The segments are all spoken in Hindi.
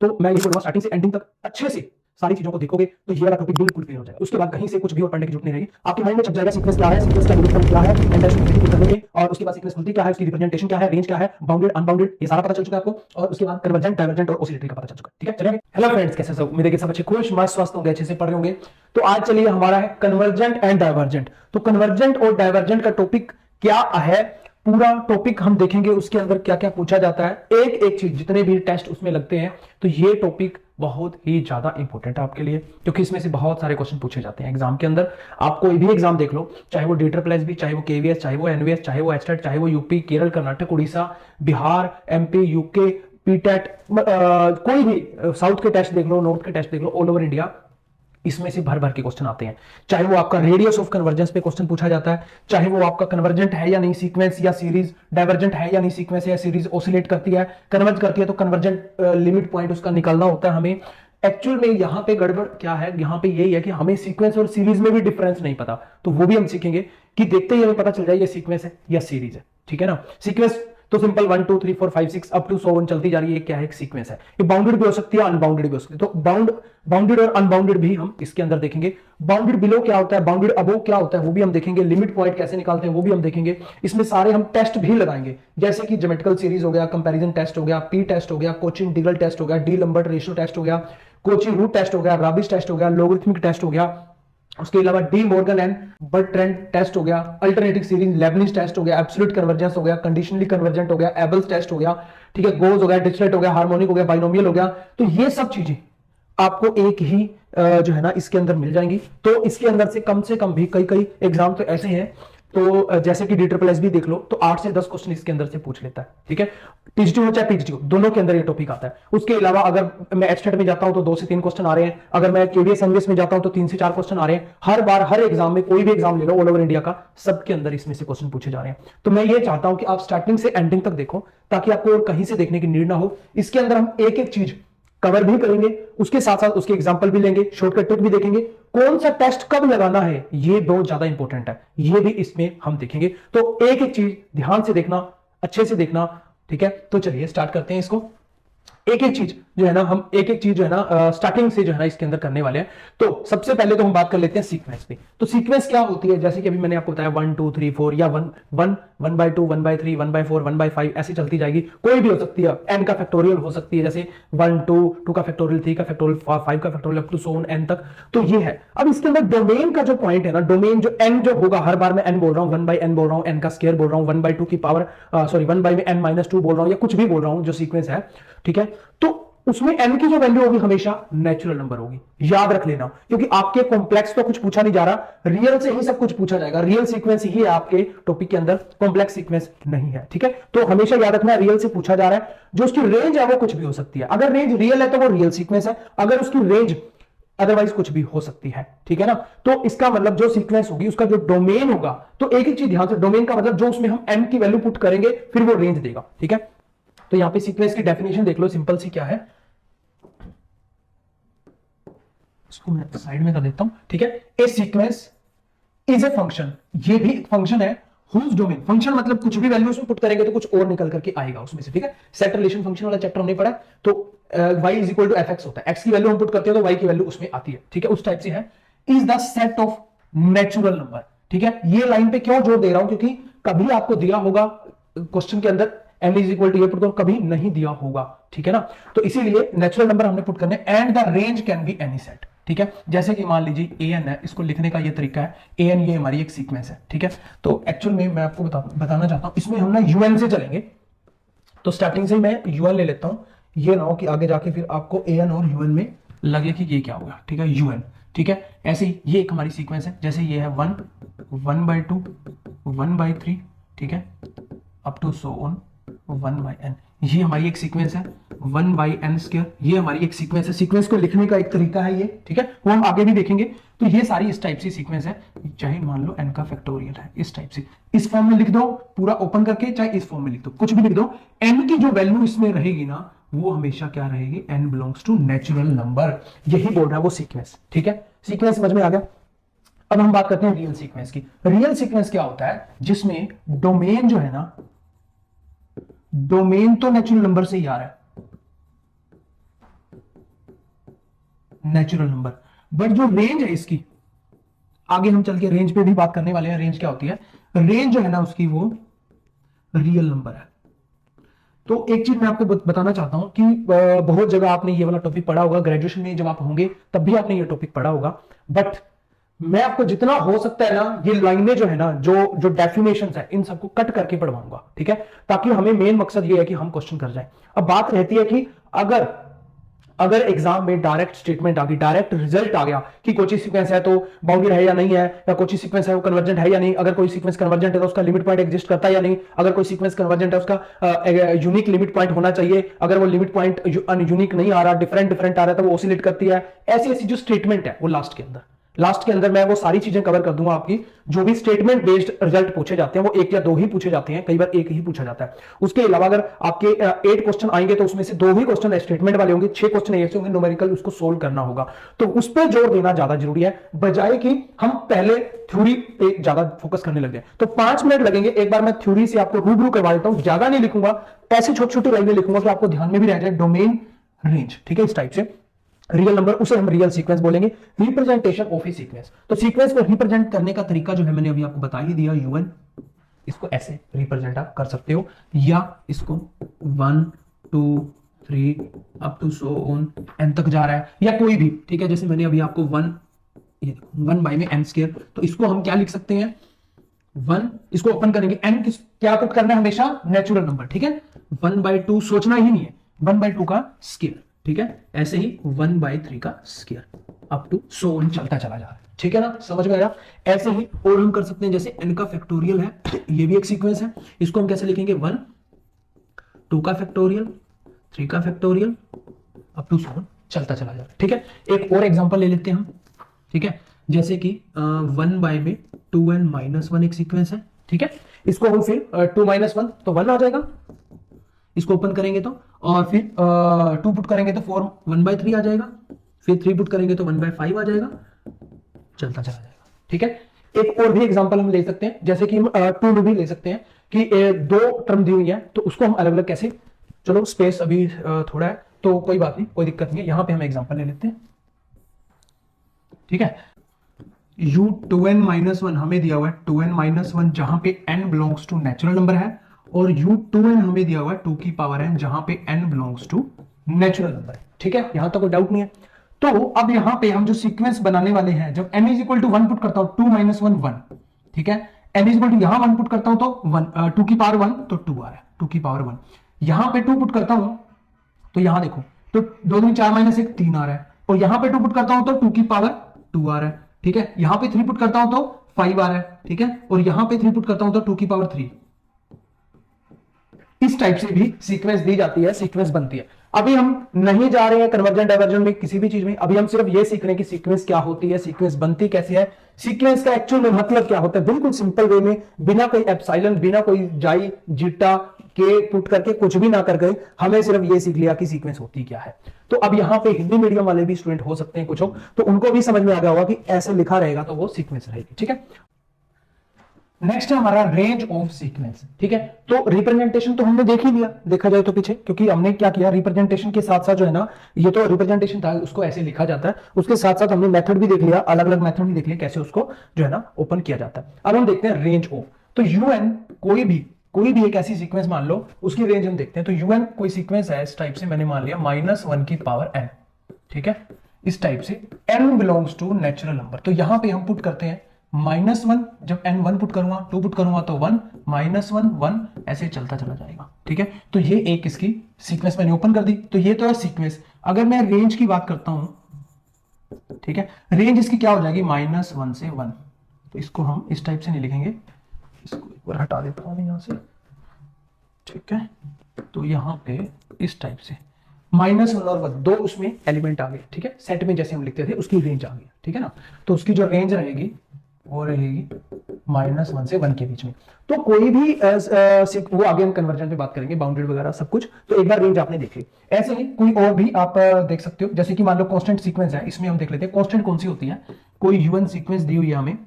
तो मैं ये बोलूंगा स्टार्टिंग से एंडिंग तक अच्छे से सारी चीजों को देखोगे तो ये वाला टॉपिक बिल्कुल क्लियर हो जाएगा। उसके बाद कहीं से कुछ भी और पढ़ने की जरूरत नहीं रहेगी, आपके माइंड में छप जाएगा सीक्वेंस क्या है, सीक्वेंस का यूनिट क्या है, एंड करने के, और उसके बाद सीक्वेंस खुलती क्या है, उसकी रिप्रेजेंटेशन क्या है, रेंज क्या है, बाउंडेड अनबाउंडेड, ये सारा पता चल चुका है आपको। और उसके बाद कन्वर्जेंट डाइवर्जेंट और ऑसिलेटरी का पता चल चुका है। ठीक है, चलिए। हेलो फ्रेंड्स, कैसे सब? उम्मीद है कि सब अच्छे खुश मस्त स्वस्थ होंगे, अच्छे से पढ़ रहे होंगे। तो आज चलिए हमारा है कन्वर्जेंट एंड डाइवर्जेंट। तो कन्वर्जेंट और डाइवर्जेंट का टॉपिक क्या है, पूरा टॉपिक हम देखेंगे, उसके अंदर क्या क्या पूछा जाता है, एक एक चीज, जितने भी टेस्ट उसमें लगते हैं। तो ये टॉपिक बहुत ही ज्यादा इंपॉर्टेंट है आपके लिए, क्योंकि इसमें से बहुत सारे क्वेश्चन पूछे जाते हैं एग्जाम के अंदर। आप कोई भी एग्जाम देख लो, चाहे वो DSSS, चाहे वो KVS, चाहे वो NVS, चाहे वो HTET, चाहे वो UP, Kerala, Karnataka, Orissa, Bihar, MP, UK, PTET, कोई भी साउथ के टेस्ट देख लो, नॉर्थ के टेस्ट देख लो, ऑल ओवर इंडिया इसमें से भर भर के क्वेश्चन आते हैं। चाहे वो आपका रेडियस ऑफ कन्वर्जेंस पे क्वेश्चन पूछा जाता है, चाहे वो आपका कन्वर्जेंट है या नहीं सीक्वेंस या सीरीज, डाइवर्जेंट है या नहीं सीक्वेंस या सीरीज, ऑसिलेट करती है, कन्वर्ज करती है, तो कन्वर्जेंट लिमिट पॉइंट उसका निकालना होता है हमें। एक्चुअल में यहां पे गड़बड़ क्या है, यहां पे यही है कि हमें सीक्वेंस और सीरीज में भी डिफरेंस नहीं पता, तो वो भी हम सीखेंगे कि देखते ही हमें पता चल जाए ये सीक्वेंस है या सीरीज है। ठीक है ना, सीक्वेंस तो सिंपल 1 2 3 4 5 6 अप टू 100 चलती जा रही है, क्या है, एक सीक्वेंस है। ये बाउंडेड भी हो सकती है, अनबाउंडेड भी हो सकती है। तो बाउंडेड और अनबाउंडेड भी हम इसके अंदर देखेंगे। बाउंडेड बिलो क्या होता है, बाउंडेड अबोव क्या होता है, वो भी हम देखेंगे। लिमिट पॉइंट कैसे निकालते हैं वो भी हम देखेंगे। इसमें सारे हम टेस्ट भी लगाएंगे, जैसे कि ज्योमेट्रिकल सीरीज हो गया, कंपैरिजन टेस्ट हो गया, पी टेस्ट हो गया, कोची इंटीग्रल टेस्ट हो गया, डी लंबर्ट रेशियो टेस्ट हो गया, कोची रूट टेस्ट हो गया, राबिस टेस्ट हो गया, लोगरिथमिक टेस्ट हो गया, उसके अलावा De Morgan and Bertrand test हो गया, अल्टरनेटिव सीरीज, लेबनिज टेस्ट हो गया, एब्सोल्यूट कन्वर्जेंस हो गया, कंडीशनली कन्वर्जेंट हो गया, एबल्स टेस्ट हो गया, ठीक है, गोज हो गया, डिरिचलेट हो गया, हार्मोनिक हो गया, बाइनोमियल हो गया। तो ये सब चीजें आपको एक ही जो है ना इसके अंदर मिल जाएंगी। तो इसके अंदर से कम भी कई कई एग्जाम तो ऐसे हैं, तो जैसे कि DSSS भी देख लो, तो 8 से 10 क्वेश्चन इसके अंदर से पूछ लेता है। ठीक है, TGT हो चाहे PGT हो, दोनों के अंदर ये टॉपिक आता है। उसके अलावा अगर मैं HTET में जाता हूं तो 2 से 3 क्वेश्चन आ रहे हैं, अगर मैं KVS NVS में जाता हूं तो 3 से 4 क्वेश्चन आ रहे हैं। हर बार हर एग्जाम में, कोई भी एग्जाम ले लो ऑल ओवर इंडिया का, सबके अंदर इसमें से क्वेश्चन पूछे जा रहे हैं। तो मैं ये चाहता हूं कि आप स्टार्टिंग से एंडिंग तक देखो, ताकि आपको और कहीं से देखने की नीड ना हो। इसके अंदर हम एक एक चीज कवर भी करेंगे, उसके साथ साथ उसके एग्जाम्पल भी लेंगे, शॉर्टकट ट्रिक भी देखेंगे, कौन सा टेस्ट कब लगाना है ये बहुत ज्यादा इंपॉर्टेंट है, ये भी इसमें हम देखेंगे। तो एक एक चीज ध्यान से देखना, अच्छे से देखना। ठीक है, तो चलिए स्टार्ट करते हैं इसको। एक एक चीज जो है ना, हम एक एक चीज जो है ना स्टार्टिंग से जो है ना इसके अंदर करने वाले हैं। तो सबसे पहले तो हम बात कर लेते हैं सीक्वेंस पे। तो सीक्वेंस क्या होती है, जैसे कि अभी मैंने आपको बताया 1 2 3 4 या 1 1 1/2 1/3 1/4 1/5 ऐसी चलती जाएगी। कोई भी हो सकती है, n का फैक्टोरियल हो सकती है, जैसे 1 2 2 का फैक्टोरियल, 3 का फैक्टोरियल, 5 का factorial, up to so on n तक। तो ये है। अब इसके अंदर डोमेन का जो पॉइंट है ना, डोमेन जो n जो होगा, हर बार मैं n बोल रहा हूं, 1/n बोल रहा हूं, n का स्क्वायर बोल रहा हूं, 1/2 की पावर, सॉरी 1/n-2 बोल रहा हूं, या कुछ भी बोल रहा हूं जो सीक्वेंस है। ठीक है, तो उसमें n की जो वैल्यू होगी हमेशा नेचुरल नंबर होगी, याद रख लेना। क्योंकि आपके कॉम्प्लेक्स तो कुछ पूछा नहीं जा रहा, रियल से ही सब कुछ पूछा जाएगा। रियल सीक्वेंस ही है आपके टॉपिक के अंदर, कॉम्प्लेक्स सीक्वेंस नहीं है। ठीक है, तो हमेशा याद रखना रियल से पूछा जा रहा है। जो उसकी रेंज है वो कुछ भी हो सकती है। अगर रेंज रियल है तो वो रियल सीक्वेंस है, अगर उसकी रेंज अदरवाइज कुछ भी हो सकती है। ठीक है ना, तो इसका मतलब जो सीक्वेंस होगी उसका जो डोमेन होगा, तो एक एक चीज ध्यान से, डोमेन का मतलब जो उसमें हम n की वैल्यू पुट करेंगे फिर वो रेंज देगा। ठीक है, तो यहां पे सीक्वेंस की डेफिनेशन देख लो, सिंपल सी क्या है, इसको मैं साइड में कर देता हूं। ठीक है, ए सीक्वेंस इज ए फंक्शन, ये भी एक फंक्शन है, हुज डोमेन, फंक्शन मतलब कुछ भी वैल्यू उसमें पुट करेंगे तो कुछ और निकल करके आएगा उसमें से। ठीक है, सेट रिलेशन फंक्शन वाला चैप्टर हमने पढ़ा, तो y is equal to fx होता है, x की वैल्यू हम पुट करते हैं तो y की वैल्यू उसमें आती है। ठीक है, उस टाइप से है। Is the set of natural number. ठीक है, ये लाइन पे क्यों जोर दे रहा हूं, क्योंकि कभी आपको दिया होगा क्वेश्चन के अंदर n इज इक्वल टू, ये पुट करो, कभी नहीं दिया होगा। ठीक है ना, तो इसीलिए नेचुरल नंबर हमने पुट करने, and the range can be any set. ठीक है, जैसे कि मान लीजिए an है, इसको लिखने का ये तरीका है, an ये हमारी एक सीक्वेंस है। ठीक है, तो एक्चुअल में मैं आपको बताना चाहता हूं, इसमें हम ना un से चलेंगे। तो स्टार्टिंग से मैं un ले लेता हूं, ये ना हो कि आगे जाके फिर आपको an और un में लगे कि ये क्या होगा। ठीक है, un। ठीक है, ऐसे ही ये एक हमारी सीक्वेंस है, जैसे ये है 1 1/2 1/3, ठीक है, up to so on 1/n, ये हमारी एक सीक्वेंस है। 1/n², ये हमारी एक सीक्वेंस है। सीक्वेंस को लिखने का एक तरीका है ये। ठीक है, वो हम आगे भी देखेंगे। तो ये सारी इस टाइप से सीक्वेंस है, चाहे मान लो n का फैक्टोरियल है, इस टाइप से, इस फॉर्म में लिख दो पूरा ओपन करके, चाहे इस फॉर्म में लिख दो, कुछ भी लिख दो। n की जो वैल्यू इसमें रहेगी ना, वो हमेशा क्या रहेगी, n belongs to natural number, यही बोल रहा है वो सीक्वेंस। ठीक है, सीक्वेंस समझ में आ गया। अब हम बात करते हैं रियल सीक्वेंस की। रियल सीक्वेंस क्या होता है, जिसमें डोमेन जो है ना, डोमेन तो नेचुरल नंबर से ही आ रहा है, नेचुरल नंबर। बट जो रेंज है इसकी, आगे हम चल के रेंज पे भी बात करने वाले हैं, रेंज क्या होती है। रेंज जो है ना उसकी, वो रियल नंबर है। तो एक चीज मैं आपको बताना चाहता हूं कि बहुत जगह आपने ये वाला टॉपिक पढ़ा होगा, ग्रेजुएशन में जब आप होंगे तब भी आपने ये टॉपिक पढ़ा होगा, बट मैं आपको जितना हो सकता है ना, ये लाइनें जो है ना, जो जो डेफिनेशंस है, इन सबको कट करके पढ़वाऊंगा, ठीक है, ताकि हमें मेन मकसद ये है कि हम क्वेश्चन कर जाएं। अब बात रहती है कि अगर अगर एग्जाम में डायरेक्ट स्टेटमेंट आ गई, डायरेक्ट रिजल्ट आ गया कि कोई सीक्वेंस है तो बाउंडेड है या नहीं है, या कोई सीक्वेंस है वो कन्वर्जेंट है या नहीं, अगर कोई सीक्वेंस कन्वर्जेंट है तो उसका लिमिट पॉइंट एग्जिस्ट करता है या नहीं, अगर कोई सीक्वेंस कन्वर्जेंट है उसका यूनिक लिमिट पॉइंट होना चाहिए, अगर वो लिमिट पॉइंट यूनिक नहीं आ रहा, डिफरेंट डिफरेंट आ रहा है, तो वो ऑसिलेट करती है। ऐसी ऐसी जो स्टेटमेंट है वो लास्ट के अंदर मैं वो सारी चीजें कवर कर दूंगा आपकी। जो भी स्टेटमेंट बेस्ड रिजल्ट पूछे जाते हैं वो एक या दो ही पूछे जाते हैं, कई बार एक ही पूछा जाता है। उसके अलावा अगर आपके 8 क्वेश्चन आएंगे तो उसमें से 2 ही क्वेश्चन स्टेटमेंट वाले होंगे, 6 क्वेश्चन ऐसे होंगे न्यूमेरिकल, उसको सोल्व करना होगा। तो उस पर जोर देना ज्यादा जरूरी है, बजाय कि हम पहले थ्योरी पे ज्यादा फोकस करने लग जाए। तो 5 मिनट लगेंगे, एक बार मैं थ्योरी से आपको रूबरू करवा देता हूं, ज्यादा नहीं लिखूंगा, ऐसे छोटी छोटी लाइनें लिखूंगा कि आपको ध्यान में भी रह जाए। डोमेन, रेंज, ठीक है, इस टाइप से रियल नंबर, उसे हम रियल सीक्वेंस बोलेंगे। रिप्रेजेंटेशन ऑफ ए सीक्वेंस, तो सीक्वेंस को रिप्रेजेंट करने का तरीका जो है मैंने अभी आपको बता ही दिया, यूएन। इसको ऐसे रिप्रेजेंट आप कर सकते हो, या इसको 1 2 3 up to so on n तक जा रहा है, या कोई भी, ठीक है। जैसे मैंने अभी आपको 1 बाई में एन स्क्वायर, तो इसको हम क्या लिख सकते हैं, 1, इसको ओपन करेंगे, एन क्या पुट करना है हमेशा, नेचुरल नंबर, ठीक है। 1/2 सोचना ही नहीं है, 1/2 का स्क्वायर, ठीक है। ऐसे ही 1/3 का square up to so on चलता चला जा रहा है, ठीक है ना, समझ में आया। ऐसे ही और हम कर सकते हैं, जैसे n का फैक्टोरियल है, ये भी एक सीक्वेंस है, इसको हम कैसे लिखेंगे, 1 2 का फैक्टोरियल 3 का factorial up to so on चलता चला जा रहा है, ठीक है। एक और एग्जांपल ले लेते हैं हम, ठीक है, जैसे कि 1 बाय में 2n-1 एक सीक्वेंस है, ठीक है। इसको हम फिर 2 - 1 तो 1 आ जाएगा, इसको ओपन करेंगे तो, और फिर 2 पुट करेंगे तो 4 1/3 आ जाएगा, फिर 3 पुट करेंगे तो 1/5 आ जाएगा, चलता चला जाएगा, ठीक है। एक और भी एग्जांपल हम ले सकते हैं, जैसे कि हम 2 में भी ले सकते हैं कि 2 टर्म दी हुई है, तो उसको हम अलग अलग कैसे, चलो स्पेस अभी थोड़ा है तो कोई बात नहीं, कोई दिक्कत नहीं है, यहां पे हम एग्जांपल ले लेते हैं, ठीक है। u2n-1 हमें दिया हुआ है 2n-1, जहां पे n belongs to natural number है, और u2n हमें दिया हुआ है 2 की पावर n, जहां पे n belongs to natural number है, ठीक है। यहां तक कोई डाउट नहीं है। तो अब यहां पे हम जो सीक्वेंस बनाने वाले हैं, जब n = 1 पुट करता हूं, 2 - 1 1, ठीक है। n = यहां 1 पुट करता हूं तो 2 की पावर 1 तो 2 आ रहा है, 2 की पावर 1। यहां पे 2 पुट करता हूं तो यहां देखो, तो 2 दूनी 4 - 1 3 आ रहा है, और यहां पे 2 पुट करता हूं तो 2 की पावर 2 आ रहा है, ठीक है। यहां पे 3 पुट करता हूं तो 5 आ रहा है, ठीक है, और यहां पे 3 पुट करता हूं तो 2 की पावर 3। इस टाइप से भी सीक्वेंस दी जाती है, सीक्वेंस बनती है। अभी हम नहीं जा रहे हैं कन्वर्जन डाइवर्जन में, किसी भी चीज में, अभी हम सिर्फ ये सीख रहे हैं कि सीक्वेंस क्या होती है, सीक्वेंस बनती कैसे है, सीक्वेंस का एक्चुअल में मतलब क्या होता है, बिल्कुल सिंपल वे में, बिना कोई एप्सिलॉन, बिना कोई जाई जीटा के पुट करके, कुछ भी ना करके, हमें सिर्फ ये सीख लिया कि सीक्वेंस होती क्या है। तो अब यहाँ पे हिंदी मीडियम वाले भी स्टूडेंट हो सकते हैं कुछ हो, तो उनको भी समझ में आ गया होगा कि ऐसे लिखा रहेगा तो वो सीक्वेंस रहेगी, ठीक है। नेक्स्ट है हमारा रेंज ऑफ सीक्वेंस, ठीक है। तो रिप्रेजेंटेशन तो हमने देख ही लिया, देखा जाए तो पीछे, क्योंकि हमने क्या किया, रिप्रेजेंटेशन के साथ साथ जो है ना, ये तो रिप्रेजेंटेशन था, उसको ऐसे लिखा जाता है, उसके साथ साथ हमने मेथड भी देख लिया, अलग अलग मेथड भी देख लिया कैसे उसको जो है ना ओपन किया जाता है। अब हम देखते हैं रेंज ऑफ। तो यूएन कोई भी एक ऐसी सीक्वेंस मान लो, उसकी रेंज हम देखते हैं। तो यूएन कोई सीक्वेंस है इस टाइप से, मैंने मान लिया -1 की पावर n, ठीक है, इस टाइप से, n belongs to natural number. तो यहां पे हम पुट करते हैं -1, जब n 1 पुट करूंगा, 2 पुट करूंगा तो 1 -1 1, ऐसे चलता चला जाएगा, ठीक है। तो ये एक इसकी सीक्वेंस मैंने ओपन कर दी, तो ये तो है सीक्वेंस। अगर मैं रेंज की बात करता हूं, ठीक है, रेंज इसकी क्या हो जाएगी, -1 से 1। तो इसको हम इस टाइप से नहीं लिखेंगे, इसको एक बार हटा देता हूं यहां से, ठीक है। तो यहां पे इस टाइप से -1 और 1 दो उसमें एलिमेंट आ गए, ठीक है, सेट में जैसे हम लिखते थे उसकी रेंज आ गई, ठीक है ना। तो उसकी जो रेंज रहेगी वो रहेगी -1 से 1 के बीच में। तो कोई भी वो आगे हम कन्वर्जन पे बात करेंगे, बाउंडेड वगैरह सब कुछ, तो एक बार रेंज आपने देख ली। ऐसे ही कोई और भी आप देख सकते हो, जैसे कि मान लो कांस्टेंट सीक्वेंस है, इसमें हम देख लेते हैं कांस्टेंट कौन सी होती है। कोई यूएन सीक्वेंस दी हुई है हमें,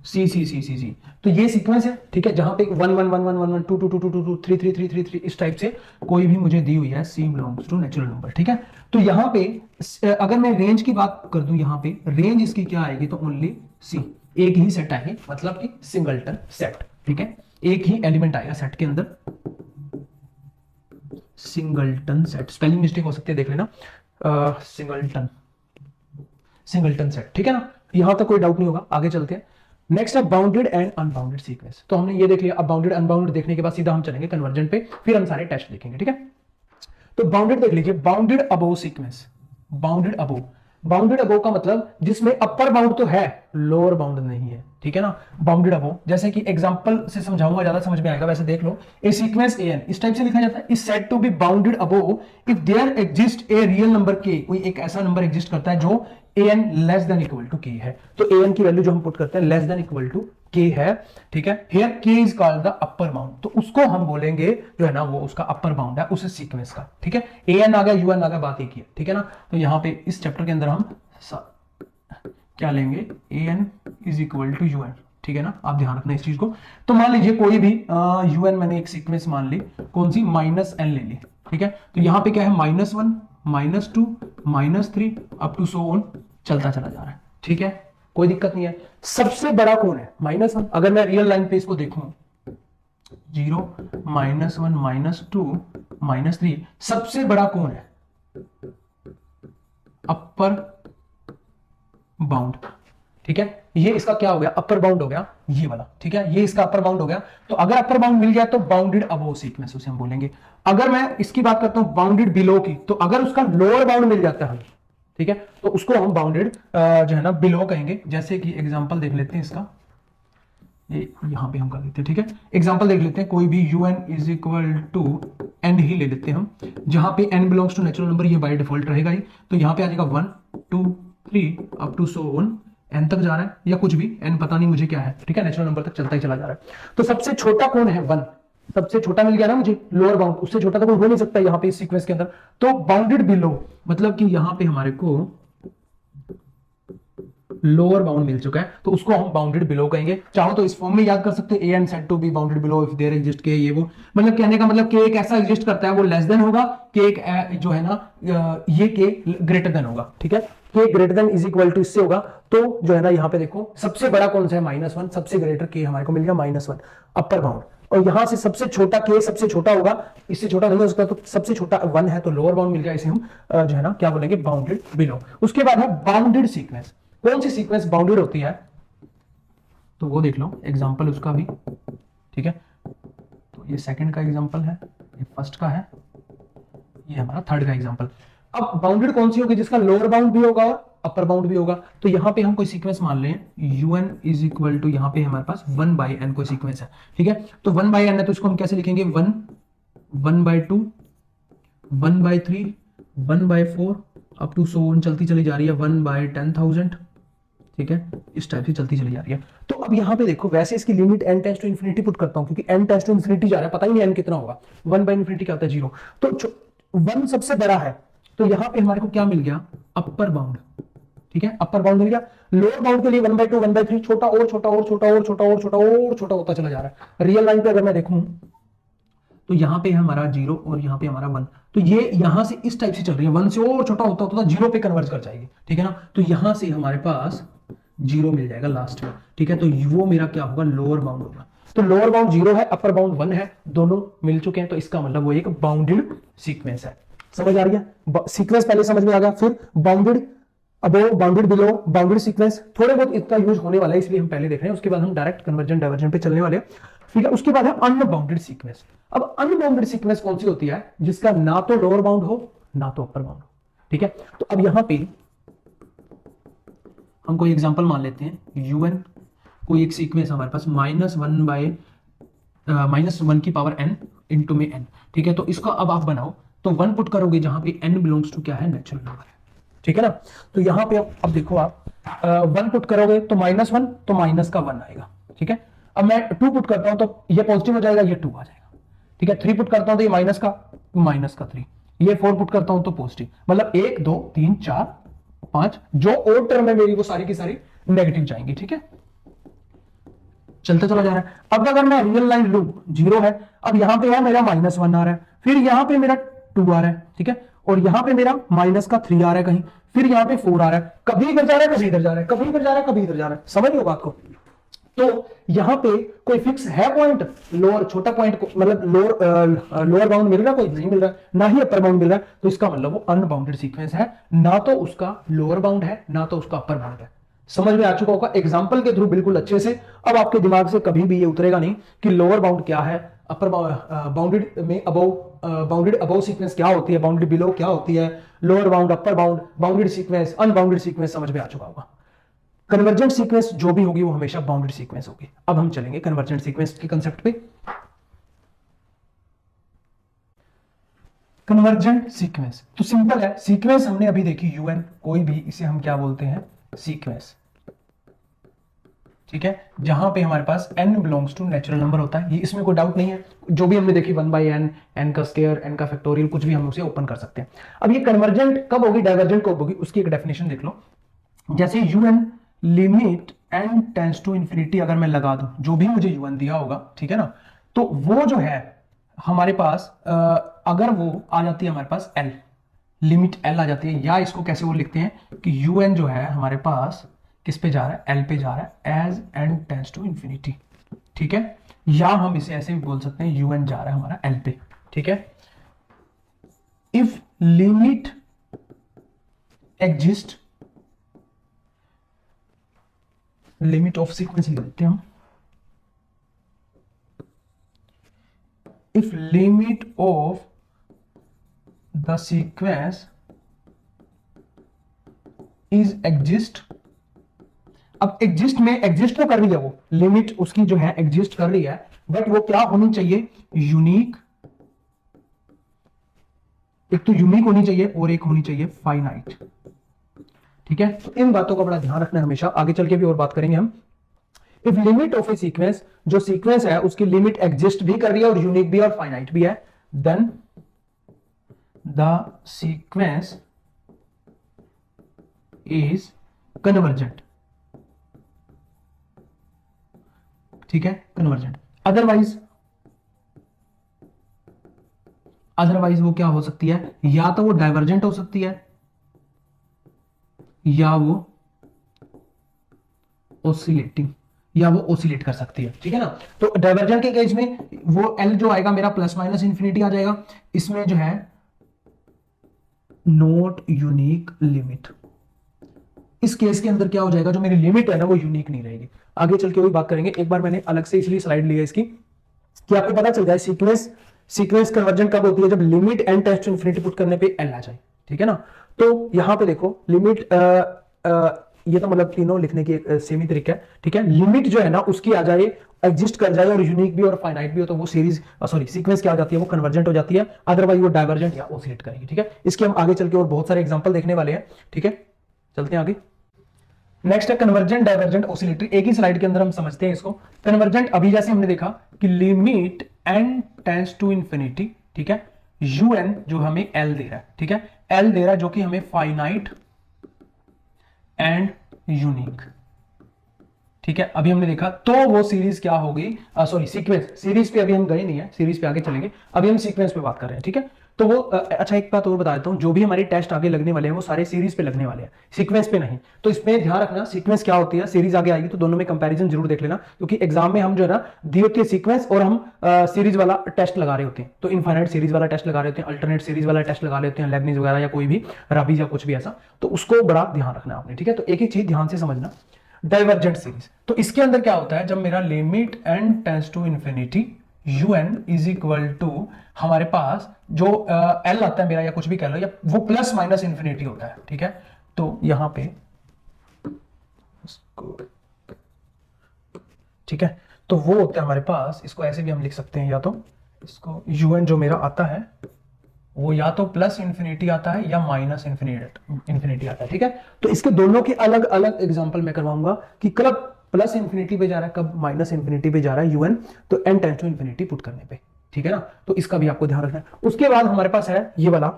सी सी सी सी सी। तो ये सीक्वेंस है, ठीक है, जहां पे 1 1 1 1 1 1 2 2 2 2 2 2 3 3 3 3 3 इस टाइप से कोई भी मुझे दी हुई है, सी बिलोंग्स टू नेचुरल नंबर, ठीक है। तो यहां पे अगर मैं रेंज की बात कर दूं, यहां पे रेंज इसकी क्या आएगी, तो ओनली सी, एक ही सेट आएगी, मतलब कि सिंगलटन सेट, ठीक है, एक ही एलिमेंट आएगा सेट के अंदर, सिंगलटन सेट। स्पेलिंग मिस्टेक हो सकती है, देख लेना, सिंगलटन, सिंगलटन सेट, ठीक है ना। यहां तक कोई डाउट नहीं होगा, आगे चलते हैं। नेक्स्ट है बाउंडेड एंड अनबाउंडेड सीक्वेंस। तो हमने ये देख लिया, अब बाउंडेड अनबाउंडेड देखने के बाद सीधा हम चलेंगे कन्वर्जन पे, फिर हम सारे टेस्ट देखेंगे, ठीक है। तो बाउंडेड देख लीजिए, bounded above sequence, bounded above, bounded above का मतलब जिसमें अपर बाउंड तो है, लोअर बाउंड नहीं है, ठीक है ना। बाउंडेड अबोव, जैसे कि एग्जांपल से समझाऊंगा, ज्यादा समझ में आएगा। वैसे देख लो, ए सीक्वेंस एन इस टाइप से लिखा जाता है, is said to be bounded above if there exist a real number k, कोई एक ऐसा नंबर एग्जिस्ट करता है जो an less than equal to k है। तो an की वैल्यू जो हम पुट करते हैं less than equal to k है, ठीक है। Here k is called the upper bound, तो उसको हम बोलेंगे जो है ना वो उसका अपर बाउंड है उस सीक्वेंस का, ठीक है। an आ गया, un आ गया, बात एक ही है, ठीक है ना। तो यहाँ पे इस चैप्टर के अंदर हम क्या लेंगे, an is equal to un, ठीक है ना। आप ध्यान रखना इस चीज को। तो मान लीजिए कोई भी un मैंने एक सीक्वेंस मान ली, कौन सी, -n ले ली, ठीक है। तो यहाँ पे क्या है, -1 -2 -3 अप टू सो ऑन, चलता चला जा रहा है, ठीक है, कोई दिक्कत नहीं है। सबसे बड़ा कौन है, -1। अगर मैं रियल लाइन पे इसको देखूं, 0 -1 -2 -3, सबसे बड़ा कौन है, अपर बाउंड, ठीक है। ये इसका क्या हो गया, अपर बाउंड हो गया, ये वाला, ठीक है, ये इसका अपर बाउंड हो गया। तो अगर अपर बाउंड मिल गया तो बाउंडेड अबोव सीक्वेंस उसे हम बोलेंगे। अगर मैं इसकी बात करता हूं बाउंडेड बिलो की, तो अगर उसका लोअर बाउंड मिल जाता है, ठीक है, तो उसको हम बाउंडेड जो है ना बिलो कहेंगे। जैसे कि एग्जांपल देख लेते हैं इसका, ये यहां पे हम कर लेते हैं, ठीक है। एग्जांपल देख लेते हैं, कोई भी un is equal to n ही ले लेते हैं हम, जहां पे n belongs to natural number, ये बाय डिफॉल्ट रहेगा ही। तो यहां पे आ जाएगा 1 2 3 up to so on, n तक जा रहा है या कुछ भी, n पता नहीं मुझे क्या है, ठीक है, नेचुरल नंबर तक चलता ही चला जा रहा है। तो सबसे छोटा कौन है, 1, सबसे छोटा मिल गया ना मुझे लोअर बाउंड, उससे छोटा तो कोई हो नहीं सकता यहाँ पे इस सीक्वेंस के अंदर। तो बाउंडेड बिलो मतलब कि यहाँ पे हमारे को लोअर बाउंड मिल चुका है, तो उसको हम बाउंडेड बिलो कहेंगे। चाहो तो इस फॉर्म में याद कर सकते हैं, an said to be bounded below if there exist k, ये वो, मतलब कहने का मतलब k एक ऐसा एग्जिस्ट करता है वो लेस देन होगा, k एक जो है ना ये k ग्रेटर देन होगा, ठीक है। k greater than is equal to इससे होगा, तो जो है ना यहाँ पे देखो सबसे बड़ा कौन सा है, -1, सबसे ग्रेटर k हमारे को मिल गया -1 अपर बाउंड। और यहां से सबसे छोटा k सबसे छोटा होगा, इससे छोटा नहीं हो सकता, तो सबसे छोटा 1 है, तो लोअर बाउंड मिल गया, इसे हम जो है ना क्या बोलेंगे, बाउंडेड बिलो। उसके बाद है बाउंडेड सीक्वेंस। कौन सी सीक्वेंस बाउंडेड होती है, तो वो देख लो एग्जांपल उसका भी, ठीक है। तो ये सेकंड का एग्जांपल है, ये फर्स्ट का है, ये हमारा थर्ड का एग्जांपल। अब बाउंडेड कौन सी होगी, जिसका लोअर बाउंड भी होगा और अपर बाउंड भी होगा। तो यहां पे हम कोई सीक्वेंस मान लें, un इज इक्वल टू, यहां पे हमारे पास 1/n कोई सीक्वेंस है, ठीक है। तो 1/n है, तो इसको हम कैसे लिखेंगे, 1 1/2 1/3 1/4 अप टू सो ऑन, चलती चली जा रही है 1/10,000, ठीक है, इस टाइप से चलती चली जा रही है। तो अब यहाँ पे देखो, वैसे इसकी limit n tends to infinity put करता हूं, क्योंकि n टेंड्स टू इन्फिनिटी जा रहा है, पता ही नहीं n कितना होगा, 1/इन्फिनिटी क्या होता है, 0। तो 1 सबसे बड़ा है, तो यहाँ पे हमारे को क्या मिल गया, अपर बाउंड, ठीक है, अपर बाउंड मिल गया। लोअर बाउंड के लिए 1/2 1/3, छोटा और छोटा और छोटा और छोटा और छोटा और छोटा होता चला जा रहा है। रियल लाइन पे अगर मैं देखूं तो यहाँ पे हमारा 0 और यहाँ पे हमारा 1, तो ये यहां से इस टाइप से चल रही है, 1 से और छोटा होता होता 0 पे कन्वर्ज कर जाएगी, ठीक है ना। तो यहां से हमारे पास 0 मिल जाएगा लास्ट में, ठीक है। तो वो मेरा क्या होगा, लोअर बाउंड होगा। तो लोअर बाउंड 0 है, अपर बाउंड 1 है, दोनों मिल चुके हैं, तो इसका मतलब वो एक बाउंडेड सीक्वेंस है। समझ आ रही है, सीक्वेंस पहले समझ में आ गया, फिर bounded above, bounded below, bounded sequence, थोड़े बहुत इतना यूज होने वाला है, इसलिए हम पहले देख रहे हैं, उसके बाद हम डायरेक्ट कन्वर्जन डाइवर्जन पे चलने वाले हैं, ठीक है। उसके बाद है अनबाउंडेड सीक्वेंस। अब अनबाउंडेड सीक्वेंस कौन सी होती है, जिसका ना तो लोअर बाउंड हो ना तो अपर बाउंड हो, ठीक है। तो अब यहां पे हम कोई एग्जांपल मान लेते हैं, un कोई एक सीक्वेंस हमारे पास -1 की पावर n इंटू में n, ठीक है। तो इसका अब आप बनाओ, तो 1 पुट करोगे जहां पे n बिलोंग्स टू क्या है, नेचुरल नंबर है, ठीक है ना। तो यहां पे अब देखो आप 1 पुट करोगे तो -1, तो माइनस का 1 आएगा, ठीक है। अब मैं 2 पुट करता हूं तो ये पॉजिटिव हो जाएगा, ये 2 आ जाएगा, ठीक है। 3 पुट करता हूं तो ये माइनस का 3, ये 4 पुट करता हूं तो पॉजिटिव, मतलब 1 2 3 4 5 जो और टर्म है मेरी वो सारी की सारी नेगेटिव जाएंगी, ठीक है। चलता चला जा रहा है। अब अगर मैं रियल लाइन लूं, 0 है, अब यहां पे है मेरा -1 आ रहा है, फिर यहां पे मेरा 2 आ रहा है, ठीक है, और यहां पे मेरा -3 आ रहा है कहीं, फिर यहां पे 4 आ रहा है, कभी इधर जा रहा है, कभी इधर जा रहा है, कभी इधर जा रहा है, कभी इधर जा रहा है। समझ लो बात को। तो यहां पे कोई फिक्स है पॉइंट, लोअर छोटा पॉइंट को मतलब लोअर बाउंड मिल रहा है, कोई नहीं मिल रहा है, ना ही अपर बाउंड मिल रहा है, तो इसका मतलब वो अनबाउंडेड सीक्वेंस है, ना तो उसका लोअर बाउंड है, ना तो उसका अपर बाउंड है। समझ में आ चुका होगा एग्जांपल के थ्रू बिल्कुल अच्छे से। अब आपके दिमाग से कभी भी ये उतरेगा नहीं कि लोअर बाउंड क्या है, अपर बाउंडेड में अबव बाउंडेड अबव सीक्वेंस क्या होती है, बाउंडेड बिलो क्या होती है, lower bound, upper bound, bounded sequence, unbounded sequence, समझ में आ चुका होगा। कन्वर्जेंट सीक्वेंस जो भी होगी वो हमेशा बाउंडेड सीक्वेंस होगी। अब हम चलेंगे कन्वर्जेंट सीक्वेंस के कंसेप्ट पे। कन्वर्जेंट सीक्वेंस तो सिंपल है, सीक्वेंस हमने अभी देखी यूएन, कोई भी इसे हम क्या बोलते हैं, सीक्वेंस, ठीक है, जहां पे हमारे पास n belongs to natural number होता है, ये इसमें कोई डाउट नहीं है। जो भी हमने देखी 1/n, n का स्क्वायर, n का फैक्टोरियल, कुछ भी हम उसे ओपन कर सकते हैं। अब ये कन्वर्जेंट कब होगी, डाइवर्जेंट कब होगी, उसकी एक डेफिनेशन देख लो। जैसे u n limit n tends to infinity अगर मैं लगा दूं, जो भी मुझे यूएन दिया होगा, ठीक है ना, तो वो जो है हमारे पास अगर वो आ जाती है हमारे पास l, लिमिट l आ जाती है, या इसको कैसे वो लिखते हैं कि यूएन जो है हमारे पास किस पे जा रहा है, l पे जा रहा है, as n tends to infinity, ठीक है, या हम इसे ऐसे भी बोल सकते हैं यूएन जा रहा है हमारा l पे, ठीक है। If limit exist, limit of sequence लिख देते हैं हम, if limit of the sequence is exist. अब एग्जिस्ट में एग्जिस्ट तो कर रही है वो लिमिट, उसकी जो है एग्जिस्ट कर रही है, बट वो क्या होनी चाहिए, यूनिक। एक तो यूनिक होनी चाहिए और एक होनी चाहिए फाइनाइट, ठीक है। तो इन बातों का बड़ा ध्यान रखना है हमेशा, आगे चल के भी और बात करेंगे हम। If limit of A sequence, जो सीक्वेंस है उसकी लिमिट एग्जिस्ट भी कर रही है और यूनिक भी और फाइनाइट भी है, then the sequence is convergent, ठीक है, कन्वर्जेंट। अदरवाइज वो क्या हो सकती है, या तो वो डाइवर्जेंट हो सकती है, या वो ओसिलेटिंग, या वो ओसिलेट कर सकती है, ठीक है ना। तो डाइवर्जेंट के केस में वो एल जो आएगा मेरा प्लस माइनस इंफिनिटी आ जाएगा, इसमें जो है नॉट यूनिक लिमिट। इस केस के अंदर क्या हो जाएगा, जो मेरी लिमिट है ना वो यूनिक नहीं रहेगी। आगे चल के वही बात करेंगे। एक बार मैंने अलग से इसलिए स्लाइड ली है इसकी कि आपको पता चल जाए सीक्वेंस कन्वर्जन कब होती है, जब limit n tends to infinity put करने पे l आ जाए, ठीक है ना। तो यहां पे देखो लिमिट, ये तो मतलब तीनों लिखने की एक सेम ही तरीका है, ठीक है। लिमिट जो है ना उसकी आ जाए, एग्जिस्ट कर जाए और यूनिक भी और फाइनाइट भी हो, तो वो सीक्वेंस क्या हो जाती है, वो कन्वर्जेंट हो जाती है, अदरवाइज वो डाइवर्जेंट या ओसिलेट करेगी, ठीक है। इसके हम आगे चल के और बहुत सारे एग्जांपल देखने वाले हैं, ठीक है। चलते हैं आगे। नेक्स्ट है कन्वर्जेंट, डाइवर्जेंट, ओसिलेटरी। एक ही स्लाइड के अंदर हम समझते हैं इसको। कन्वर्जेंट अभी जैसे हमने देखा कि limit n tends to infinity, ठीक है, un जो हमें l दे रहा है, ठीक है, l दे रहा है जो कि हमें फाइनाइट एंड यूनिक, ठीक है। अभी हमने देखा तो वो सीरीज क्या होगी, सॉरी सीक्वेंस, सीरीज पे अभी हम गए नहीं है, सीरीज पे आगे चलेंगे, अभी हम सीक्वेंस पे बात कर रहे हैं, ठीक है। तो वो अच्छा एक बात और बता देता हूं, जो भी हमारे टेस्ट आगे लगने वाले हैं वो सारे सीरीज पे लगने वाले हैं, सीक्वेंस पे नहीं। तो इसमें ध्यान रखना सीक्वेंस क्या होती है, सीरीज आगे आएगी तो दोनों में कंपैरिजन जरूर देख लेना, क्योंकि एग्जाम में हम जो है ना दी होती है सीक्वेंस और हम सीरीज वाला टेस्ट लगा रहे होते हैं, तो इनफाइनाइट सीरीज वाला टेस्ट लगा रहे होते हैं, अल्टरनेट सीरीज वाला टेस्ट लगा रहे होते हैं, लेबनीज वगैरह या कोई भी राबीज या कुछ भी ऐसा, तो उसको बड़ा ध्यान रखना आपने, ठीक है। तो एक एक चीज ध्यान से समझना। डाइवर्जेंट सीरीज, तो इसके अंदर क्या होता है, जब मेरा limit n tends to infinity un is equal to हमारे पास जो l आता है मेरा, या कुछ भी कह लो, या वो प्लस माइनस इंफिनिटी होता है, ठीक है। तो यहां पे ठीक है, तो वो होता है हमारे पास, इसको ऐसे भी हम लिख सकते हैं, या तो इसको un जो मेरा आता है वो या तो प्लस इंफिनिटी आता है या माइनस इंफिनिटी आता है, ठीक है। तो इसके दोनों के अलग अलग एग्जांपल मैं करवाऊंगा कि कब प्लस इंफिनिटी पे जा रहा है, कब माइनस इंफिनिटी पे जा रहा है यूएन, तो n tends to infinity put करने पे, ठीक है ना। तो इसका भी आपको ध्यान रखना है। उसके बाद हमारे पास है ये वाला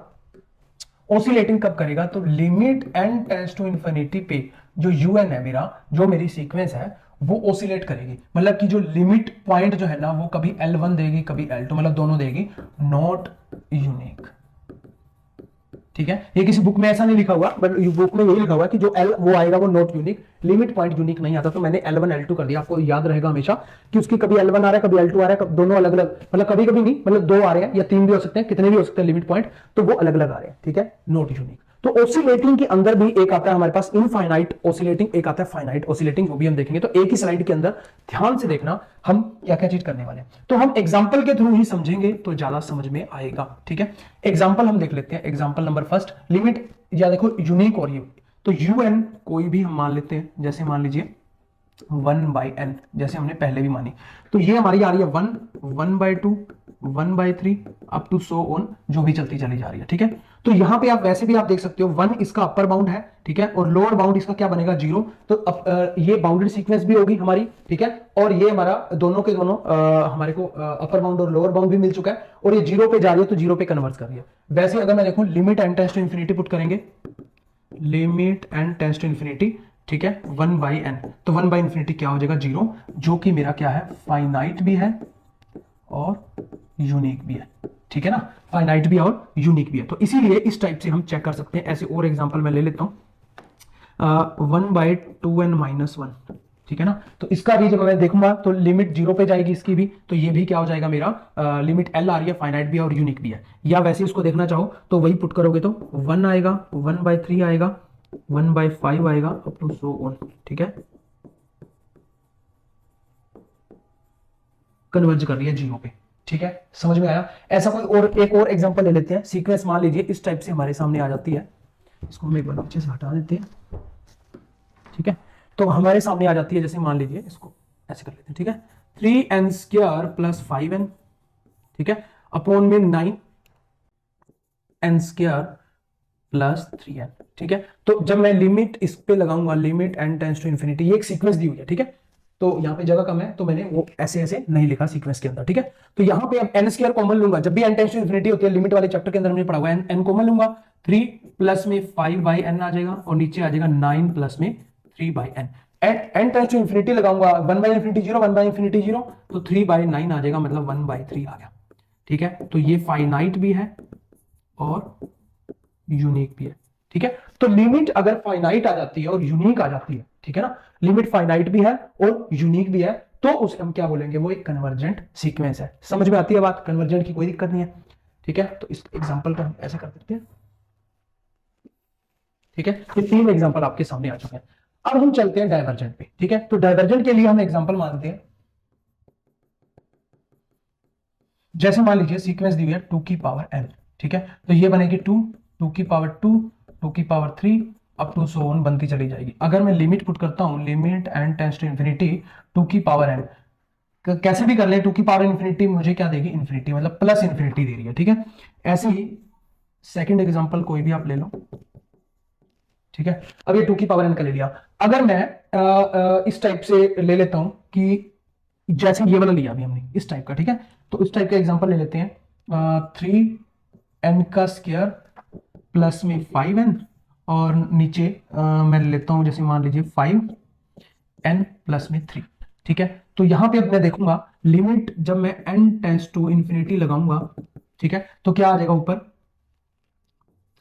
ओसिलेटिंग कब करेगा, तो limit n tends to infinity पे जो un है मेरा, जो मेरी सीक्वेंस है, वो ओसिलेट करेगी, मतलब कि जो लिमिट पॉइंट जो है ना वो कभी L1 देगी कभी L2, मतलब दोनों देगी, नॉट यूनिक। ठीक है, ये किसी बुक में ऐसा नहीं लिखा हुआ, बट बुक में यही लिखा हुआ कि जो L वो आएगा वो not unique, limit point unique नहीं आता, तो मैंने L1 L2 कर दिया। आपको याद रहेगा हमेशा कि उसकी कभी L1 आ रहा है कभी L2 आ रहा है, दोनों अलग अलग, मतलब कभी कभी नहीं, मतलब दो आ रहे हैं या तीन भी हो सकते हैं, कितने भी हो सकते हैं लिमिट पॉइंट, तो वो अलग अलग आ रहे हैं। ठीक है, नॉट यूनिक। तो ओसिलेटिंग के अंदर भी एक आता है हमारे पास इनफाइनाइट ओसिलेटिंग, एक आता है फाइनाइट ओसिलेटिंग, वो भी हम देखेंगे। तो एक ही स्लाइड के अंदर ध्यान से देखना हम क्या क्या चीज करने वाले हैं, तो हम एग्जांपल के थ्रू ही समझेंगे तो ज्यादा समझ में आएगा। ठीक है, एग्जांपल हम देख लेते हैं। एग्जांपल नंबर फर्स्ट, लिमिट या देखो यूनिक और यू, तो यू एन कोई भी हम मान लेते हैं, जैसे मान लीजिए 1/n, जैसे हमने पहले भी मानी, तो ये हमारी आ रही है 1, 1/2, 1/3 अप टू सो ऑन, जो भी चलती चली जा रही है। ठीक है, तो यहां पे आप वैसे भी आप देख सकते हो 1 इसका अपर बाउंड है, ठीक है, और लोअर बाउंड इसका क्या बनेगा 0, तो ये बाउंडेड सीक्वेंस भी होगी हमारी। ठीक है, और ये हमारा दोनों के दोनों हमारे को अपर बाउंड और लोअर बाउंड भी मिल चुका है, और ये 0 पे जा रही है तो 0 पे कन्वर्ट कर रही है। वैसे अगर मैं देखूं limit n tends to infinity put करेंगे, limit n tends to infinity, ठीक है, 1/n, तो 1/infinity क्या हो जाएगा 0, जो कि मेरा क्या है फाइनाइट भी है और यूनिक भी है। ठीक है ना, फाइनाइट भी और यूनिक भी है। तो इसीलिए इस टाइप से हम चेक कर सकते हैं। ऐसे और एग्जांपल मैं ले लेता हूं, 1/2n-1, ठीक है ना, तो इसका भी जब मैं देखूंगा तो लिमिट 0 पे जाएगी इसकी भी, तो ये भी क्या हो जाएगा मेरा लिमिट L आ रही है, फाइनाइट भी है और यूनिक भी है। या वैसे इसको देखना चाहो तो वही पुट करोगे तो 1 आएगा, 1/3 आएगा, 1/5 आएगा, अप टू सो ऑन। ठीक है, कन्वर्ज कर रही है 0 पे। ठीक है, समझ में आया। ऐसा कोई और एक और एग्जांपल ले लेते हैं। सीक्वेंस मान लीजिए इस टाइप से हमारे सामने आ जाती है, इसको हम एक बार नीचे से हटा देते हैं। ठीक है, तो हमारे सामने आ जाती है, जैसे मान लीजिए इसको ऐसे कर लेते हैं। ठीक है, 3n² + 5n, ठीक है, अपॉन में 9n² + 3n। ठीक है, तो जब मैं लिमिट इस पे लगाऊंगा, limit n tends to infinity, ये एक सीक्वेंस दी हुई है। ठीक है, तो यहां पे जगह कम है तो मैंने वो ऐसे ऐसे नहीं लिखा सीक्वेंस के अंदर। ठीक है, तो यहां पे अब n² कॉमन लूंगा, जब भी n टेंड्स टू इंफिनिटी होती है लिमिट वाले चैप्टर के अंदर हमने पढ़ा हुआ है, n कॉमन लूंगा, 3 प्लस में 5/n आ जाएगा और नीचे आ जाएगा 9 प्लस में 3/n। n tends to infinity लगाऊंगा, 1/infinity 0, 1/infinity 0, तो 3/9 आ जाएगा, मतलब 1/3 आ गया। ठीक है, तो ये फाइनाइट भी है और यूनिक भी है। ठीक है, तो लिमिट अगर फाइनाइट आ जाती है और यूनिक आ जाती है, ठीक है ना, लिमिट फाइनाइट भी है और यूनिक भी है, तो उसे हम क्या बोलेंगे, वो एक कन्वर्जेंट सीक्वेंस है। समझ में आती है बात, कन्वर्जेंट की कोई दिक्कत नहीं है। ठीक है, तो इस एग्जांपल को हम ऐसे कर देते हैं। ठीक है, ये 3 एग्जांपल आपके सामने आ चुके हैं। अब हम चलते हैं डाइवर्जेंट पे। ठीक है, तो डाइवर्जेंट के लिए हम एग्जांपल मानते हैं, जैसे मान लीजिए सीक्वेंस दी हुई है 2n, ठीक है, तो ये बनेगी 2, 2 2 अप टू सो ऑन बनती चली जाएगी। अगर मैं लिमिट पुट करता हूं, limit n tends to infinity 2n, कैसे भी कर ले, 2n मुझे क्या देगी, इंफिनिटी, मतलब प्लस इंफिनिटी दे रही है। ठीक है, ऐसे ही सेकंड एग्जांपल कोई भी आप ले लो। ठीक है, अब ये 2n का ले लिया। अगर मैं इस टाइप से ले लेता हूं कि जैसे ये वाला लिया अभी हमने इस टाइप का, ठीक है, तो इस टाइप का एग्जांपल ले लेते हैं, 3n² प्लस में 5n, और नीचे मैं ले लेता हूं, जैसे मान लीजिए 5n प्लस में 3। ठीक है, तो यहां पे अब मैं देखूंगा लिमिट जब मैं n टेंड्स टू इंफिनिटी लगाऊंगा, ठीक है, तो क्या आ जाएगा ऊपर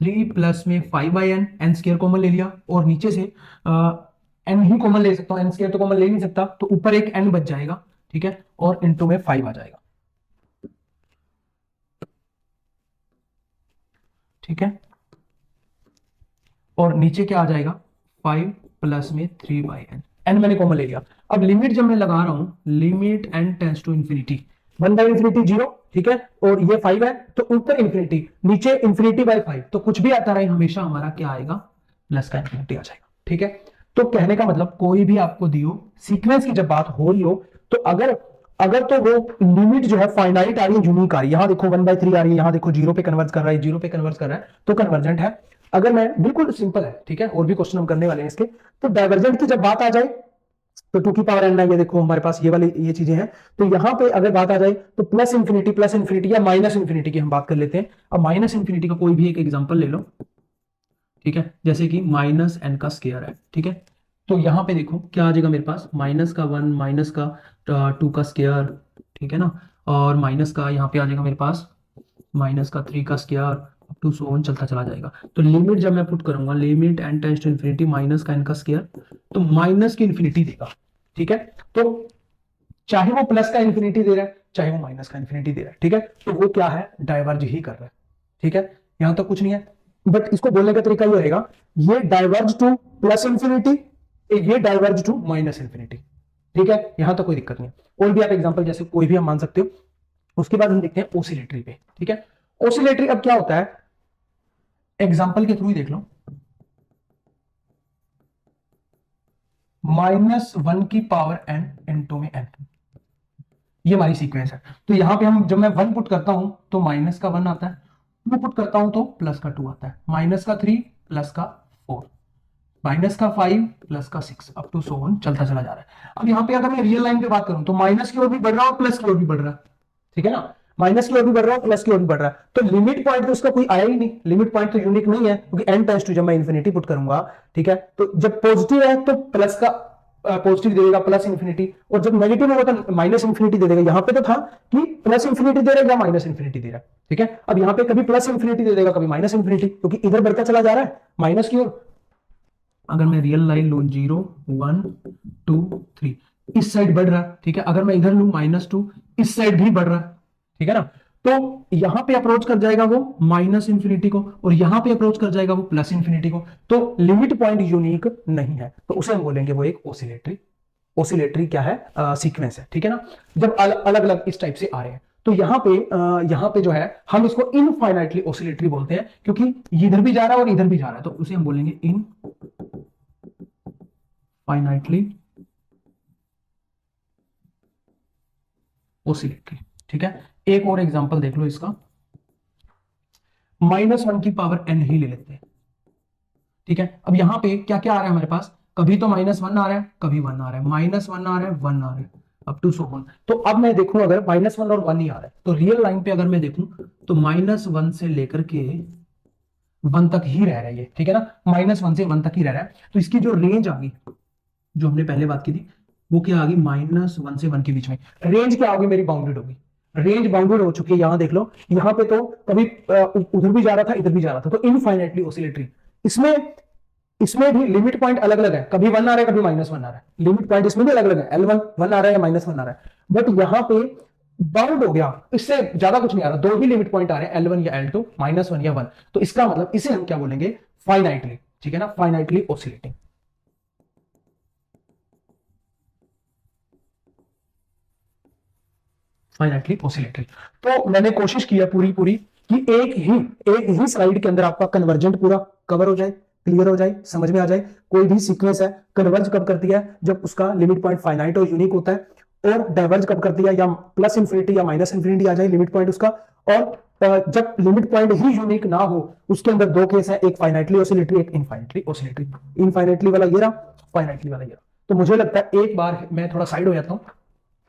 3 प्लस में 5/n, n² कॉमन ले लिया, और नीचे से n ही कॉमन ले सकता हूं, n² तो कॉमन ले नहीं सकता, तो ऊपर एक n बच जाएगा। ठीक है, और इंटू में 5 आ जाएगा। ठीक है, और नीचे क्या आ जाएगा 5 प्लस में 3/n, n मैंने कॉमन ले लिया। अब लिमिट जब मैं लगा रहा हूं, limit n tends to infinity, 1/infinity 0, ठीक है, और ये 5 है, तो ऊपर इंफिनिटी, नीचे infinity/5, तो कुछ भी आता रहे हमेशा हमारा क्या आएगा, प्लस का इंफिनिटी आ जाएगा। ठीक है, तो कहने का मतलब कोई भी आपको दियो सीक्वेंस की जब बात हो रही हो, तो अगर अगर तो वो लिमिट जो है फाइनाइट आ रही है, यूनिक आ रही है, यहां देखो 1/3 आ रही है, यहां देखो 0 पे कन्वर्ट कर रहा है, 0 पे कन्वर्ट कर रहा है, तो कन्वर्जेंट है। अगर मैं बिल्कुल सिंपल है, ठीक है, और भी क्वेश्चन हम करने वाले हैं इसके, तो डाइवर्जेंट की जब बात आ जाए तो 2n, ये देखो हमारे पास ये वाली ये चीजें हैं, तो यहां पे अगर बात आ जाए तो प्लस इंफिनिटी या माइनस इंफिनिटी की हम बात कर लेते हैं। अब माइनस इंफिनिटी का कोई भी एक एग्जांपल ले लो, ठीक है, जैसे कि -n² है, ठीक है, तो यहाँ पे देखो क्या आ जाएगा मेरे पास, माइनस का 1, माइनस का 2 का स्क्वायर, ठीक है ना, और माइनस का यहाँ पे आ जाएगा मेरे पास माइनस का 3 का square up to so on चलता चला जाएगा। तो लिमिट जब मैं पुट करूंगा, limit n tends to infinity minus का n का स्क्वायर, तो माइनस की इन्फिनिटी देगा, ठीक है। तो चाहे वो प्लस का इन्फिनिटी दे रहा है, चाहे वो माइनस का इन्फिनिटी दे रहा है, ठीक है, तो वो क्या है, डाइवर्ज ही कर रहा है, ठीक है। यहां तक कुछ नहीं है, बट इसको बोलने का तरीका ये रहेगा, ये डाइवर्ज टू प्लस इन्फिनिटी, ये डाइवर्ज टू माइनस इन्फिनिटी, ठीक है। यहां तक कोई दिक्कत नहीं है। और भी आप एग्जांपल जैसे कोई भी हम मान सकते हो। उसके बाद हम देखते हैं ओसिलेटरी पे, ठीक है। ओसिलेटरी अब क्या होता है, एग्जांपल के थ्रू ही देख लो। -1 की पावर n इनटू में n, ये हमारी सीक्वेंस है। तो यहां पे हम जब मैं 1 पुट करता हूं तो माइनस का 1 आता है, 2 पुट करता हूं तो प्लस का 2 आता है, माइनस का 3 प्लस का 4, माइनस का 5 प्लस का 6 अप टू सो ऑन चलता चला जा रहा है। अब यहाँ पे अगर मैं रियल लाइन पे बात करूं तो माइनस की ओर भी बढ़ रहा है और प्लस की ओर भी बढ़ रहा है, ठीक है ना, माइनस की ओर भी बढ़ रहा है प्लस की ओर भी बढ़ रहा है। तो लिमिट पॉइंट तो उसका कोई आया ही नहीं, लिमिट पॉइंट तो यूनिक नहीं है, क्योंकि n टेंड्स टू जब मैं इन्फिनिटी पुट करूंगा, ठीक है, तो जब पॉजिटिव है तो प्लस का पॉजिटिव दे देगा प्लस इन्फिनिटी, और जब नेगेटिव होगा तो माइनस इन्फिनिटी दे देगा। यहां पे तो था कि प्लस इन्फिनिटी दे रहा है या माइनस इन्फिनिटी दे रहा है, ठीक है। अब यहां पे कभी प्लस इन्फिनिटी दे देगा, कभी माइनस इन्फिनिटी, क्योंकि इधर बढ़ता चला जा रहा है माइनस की ओर। अगर मैं रियल लाइन लू 0 1 2 3, इस साइड बढ़ रहा है, ठीक है। अगर मैं इधर लू -2, इस साइड भी बढ़ रहा है, ठीक है ना। तो यहां पे अप्रोच कर जाएगा वो माइनस इंफिनिटी को, और यहां पे अप्रोच कर जाएगा वो प्लस इंफिनिटी को। तो लिमिट पॉइंट यूनिक नहीं है, तो उसे हम बोलेंगे वो एक ओसिलेटरी, ओसिलेटरी क्या है, सीक्वेंस है, ठीक है ना। जब अलग अलग इस टाइप से आ रहे हैं, तो यहां पे जो है हम इसको इनफाइनाइटली ओसिलेटरी बोलते हैं, क्योंकि इधर भी जा रहा है और इधर भी जा रहा है, तो उसे हम बोलेंगे इनफाइनाइटली ओसिलेटरी, ठीक है। एक और एग्जांपल देख लो इसका, -1 की पावर n ही ले लेते हैं, ठीक है। अब यहां पे क्या क्या आ रहा है हमारे पास, कभी तो -1 आ रहा है, कभी 1 आ रहा है, -1 आ रहा है, 1 आ रहा है, अप टू सो ऑन। तो अब मैं देखूं अगर -1 और 1 ही आ रहा है, तो रियल लाइन पे अगर मैं देखूं तो -1 से लेकर के 1 तक ही रह रहा है ये, ठीक है ना, -1 से 1 तक ही रह रहा है। तो इसकी जो रेंज आ गई, जो हमने पहले बात की थी, वो क्या आ गई, -1 से 1 के बीच में रेंज क्या होगी मेरी, बाउंडेड होगी, रेंज बाउंडेड हो चुकी है। यहां देख लो, यहां पे तो कभी उधर भी जा रहा था, इधर भी जा रहा था, तो इनफाइनाइटली ओसिलेटरी। इसमें इसमें भी लिमिट पॉइंट अलग अलग है, कभी 1 आ रहा है, कभी -1 आ रहा है, लिमिट पॉइंट इसमें भी अलग अलग है, L1 1 आ रहा है या -1 आ रहा है, बट यहां पे बाउंड हो गया, इससे ज्यादा कुछ नहीं आ रहा, दो ही लिमिट पॉइंट आ रहे हैं, L1 या L2, -1 या 1। तो इसका मतलब इसे हम क्या बोलेंगे, फाइनाइटली, ठीक है ना, फाइनाइटली ओसिलेटिंग। Finitely oscillatory. तो मैंने कोशिश की है पूरी पूरी कि एक ही स्लाइड के अंदर आपका कन्वर्जेंट पूरा कवर हो जाए, क्लियर हो जाए, समझ में आ जाए। कोई भी सीक्वेंस है कन्वर्ज कब करती है, जब उसका लिमिट पॉइंट फाइनाइट और यूनिक होता है, और डाइवर्ज कब करती है, या प्लस इंफिनिटी या माइनस इंफिनिटी आ जाए लिमिट पॉइंट उसका। और जब लिमिट पॉइंट ही यूनिक ना हो, उसके अंदर दो केस है, एक फाइनाइटली ओसिलेटरी, एक इनफाइनाइटली ओसिलेटरी। इनफाइनाइटली वाला ये रहा, फाइनाइटली वाला ये रहा। तो मुझे लगता है एक बार मैं थोड़ा साइड हो जाता हूं,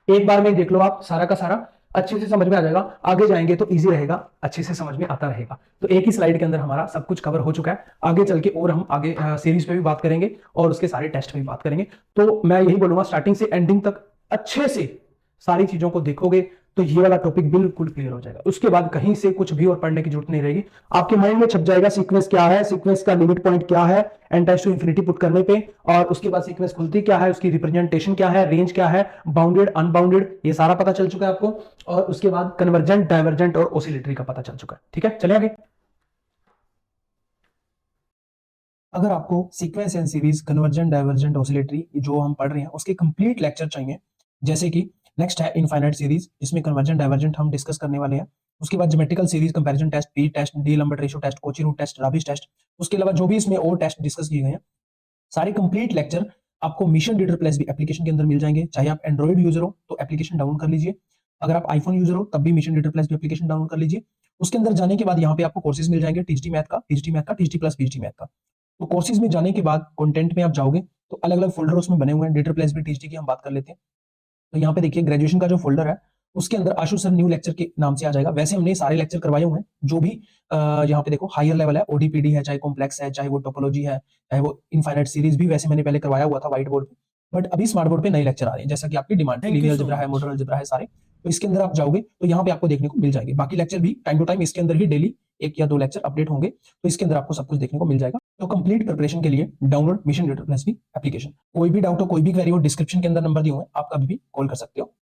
एक बार में देख लो आप सारा का सारा, अच्छे से समझ में आ जाएगा, आगे जाएंगे तो इजी रहेगा, अच्छे से समझ में आता रहेगा। तो एक ही स्लाइड के अंदर हमारा सब कुछ कवर हो चुका है, आगे चल के और हम आगे सीरीज पे भी बात करेंगे और उसके सारे टेस्ट पे भी बात करेंगे। तो मैं यही बोलूंगा, स्टार्टिंग से एंडिंग तक अच्छे से सारी चीजों को देखोगे तो ये वाला टॉपिक बिल्कुल क्लियर हो जाएगा। उसके बाद कहीं से कुछ भी और पढ़ने की जरूरत नहीं रहेगी, आपके माइंड में छप जाएगा सीक्वेंस क्या है, सीक्वेंस का लिमिट पॉइंट क्या है n tends to infinity put करने पे, और उसके बाद सीक्वेंस खुलती क्या है, उसकी रिप्रेजेंटेशन क्या है, रेंज क्या है, बाउंडेड अनबाउंडेड, ये सारा पता चल चुका है आपको। और उसके बाद कन्वर्जेंट, डाइवर्जेंट और ओसिलेटरी का पता चल चुका है, ठीक है। चलिए आगे। अगर आपको sequence and series, convergent, divergent, oscillatory जो हम पढ़ रहे हैं उसके कंप्लीट लेक्चर चाहिए, जैसे कि नेक्स्ट है इनफाइनाइट सीरीज, जिसमें कन्वर्जेंट डाइवर्जेंट हम डिस्कस करने वाले हैं। उसके बाद geometrical series, comparison test, P test, D'Alembert ratio test, Cauchy root test, Raabe's test, उसके अलावा जो भी इसमें और टेस्ट डिस्कस किए गए हैं, सारे कंप्लीट लेक्चर आपको मिशन रीडर प्लस भी एप्लीकेशन के अंदर मिल जाएंगे। चाहे आप एंड्रॉइड यूजर हो तो एप्लीकेशन डाउनलोड कर लीजिए, अगर आप आईफोन यूजर हो तब भी मिशन रीडर प्लस भी एप्लीकेशन डाउनलोड कर लीजिए। उसके अंदर जाने के बाद यहाँ पे आपको कोर्सेज मिल जाएंगे, टीजीटी मैथ का, टीजीटी मैथ का, टीजीटी प्लस बीजीटी मैथ का। तो कोर्सेज में जाने के बाद कंटेंट में आप जाओगे तो अलग अलग फोल्डर उसमें बने हुए हैं, रीडर प्लस भी टीजीटी की हम बात कर लेते हैं। तो यहाँ पे देखिए ग्रेजुएशन का जो फोल्डर है उसके अंदर आशु सर न्यू लेक्चर के नाम से आ जाएगा। वैसे हमने सारे लेक्चर करवाए हुए हैं, जो भी यहाँ पे देखो हायर लेवल है, ओडीपीडी है, चाहे कॉम्प्लेक्स है, चाहे वो टोपोलॉजी है, चाहे वो इनफाइनाइट सीरीज भी वैसे मैंने पहले करवाया हुआ था व्हाइट बोर्ड पे, बट अभी स्मार्ट बोर्ड पे नए लेक्चर आ रहे हैं, जैसा कि आपकी डिमांड है, लीनियर अलजेब्रा है, मॉडल अलजेब्रा है सारे। तो इसके अंदर आप जाओगे तो यहाँ पे आपको देखने को मिल जाएंगे। बाकी लेक्चर भी टाइम टू टाइम इसके अंदर ही डेली 1 या 2 लेक्चर अपडेट होंगे, तो इसके अंदर आपको सब कुछ देखने को मिल जाएगा। तो कंप्लीट प्रिपरेशन के लिए डाउनलोड मिशन रीडर प्लस भी एप्लीकेशन। कोई भी डाउट हो, कोई भी क्वेरी हो, डिस्क्रिप्शन के अंदर नंबर दिए हुए हैं, आप कभी भी कॉल कर सकते हो।